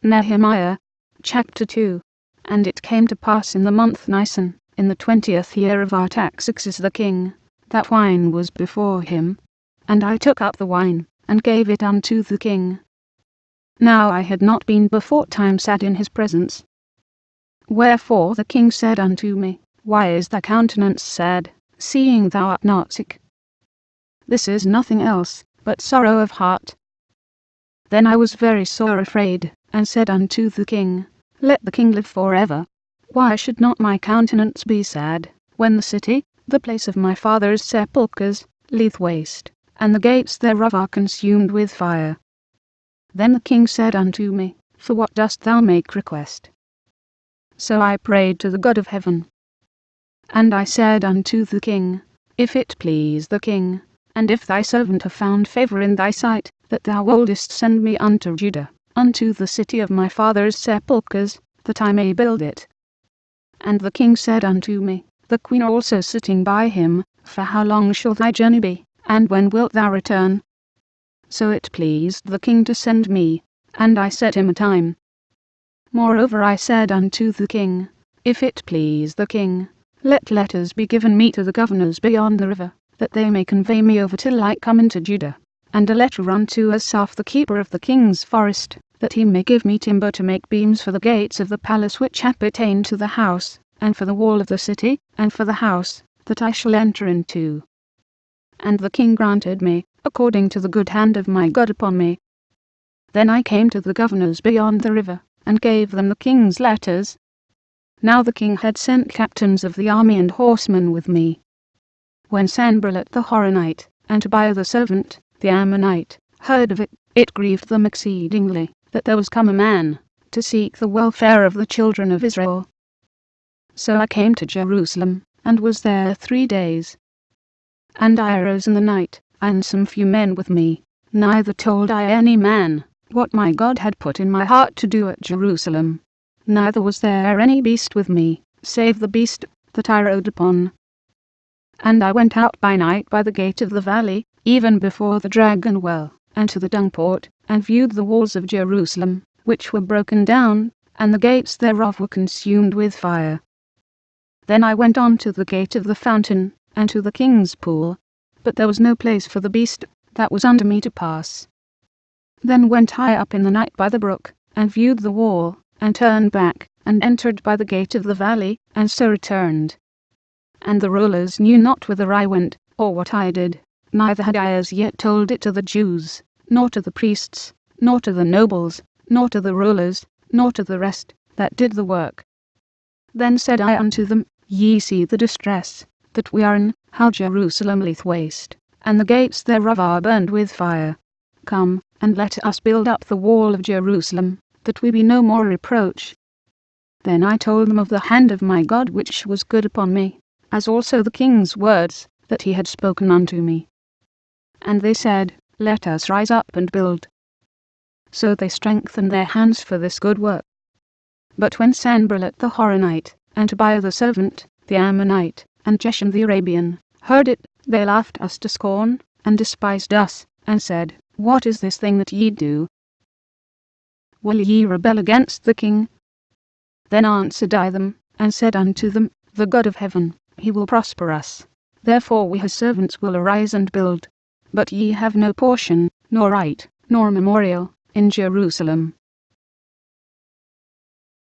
Nehemiah, chapter 2. And it came to pass in the month Nisan, in the 20th year of Artaxerxes the king, that wine was before him. And I took up the wine, and gave it unto the king. Now I had not been beforetime sad in his presence. Wherefore the king said unto me, Why is thy countenance sad, seeing thou art not sick? This is nothing else, but sorrow of heart. Then I was very sore afraid, and said unto the king, Let the king live forever. Why should not my countenance be sad, when the city, the place of my father's sepulchres, lieth waste, and the gates thereof are consumed with fire? Then the king said unto me, For what dost thou make request? So I prayed to the God of heaven. And I said unto the king, If it please the king, and if thy servant have found favour in thy sight, that thou wouldest send me unto Judah, unto the city of my father's sepulchres, that I may build it. And the king said unto me, the queen also sitting by him, For how long shall thy journey be, and when wilt thou return? So it pleased the king to send me, and I set him a time. Moreover I said unto the king, If it please the king, let letters be given me to the governors beyond the river, that they may convey me over till I come into Judah, and a letter unto Asaph the keeper of the king's forest, that he may give me timber to make beams for the gates of the palace which appertain to the house, and for the wall of the city, and for the house that I shall enter into. And the king granted me, according to the good hand of my God upon me. Then I came to the governors beyond the river, and gave them the king's letters. Now the king had sent captains of the army and horsemen with me. When Sanballat the Horonite, and Tobiah the servant, the Ammonite, heard of it, it grieved them exceedingly, that there was come a man, to seek the welfare of the children of Israel. So I came to Jerusalem, and was there 3 days. And I arose in the night, and some few men with me, neither told I any man, what my God had put in my heart to do at Jerusalem. Neither was there any beast with me, save the beast that I rode upon. And I went out by night by the gate of the valley, even before the dragon well, and to the dung port, and viewed the walls of Jerusalem, which were broken down, and the gates thereof were consumed with fire. Then I went on to the gate of the fountain, and to the king's pool, but there was no place for the beast that was under me to pass. Then went I up in the night by the brook, and viewed the wall, and turned back, and entered by the gate of the valley, and so returned. And the rulers knew not whither I went, or what I did, neither had I as yet told it to the Jews, nor to the priests, nor to the nobles, nor to the rulers, nor to the rest that did the work. Then said I unto them, Ye see the distress that we are in, how Jerusalem lieth waste, and the gates thereof are burned with fire. Come, and let us build up the wall of Jerusalem, that we be no more reproach. Then I told them of the hand of my God which was good upon me, as also the king's words that he had spoken unto me. And they said, Let us rise up and build. So they strengthened their hands for this good work. But when Sanballat the Horonite, and Tobiah the servant, the Ammonite, and Geshem the Arabian, heard it, they laughed us to scorn, and despised us, and said, What is this thing that ye do? Will ye rebel against the king? Then answered I them, and said unto them, The God of heaven, he will prosper us. Therefore we his servants will arise and build. But ye have no portion, nor right, nor memorial, in Jerusalem.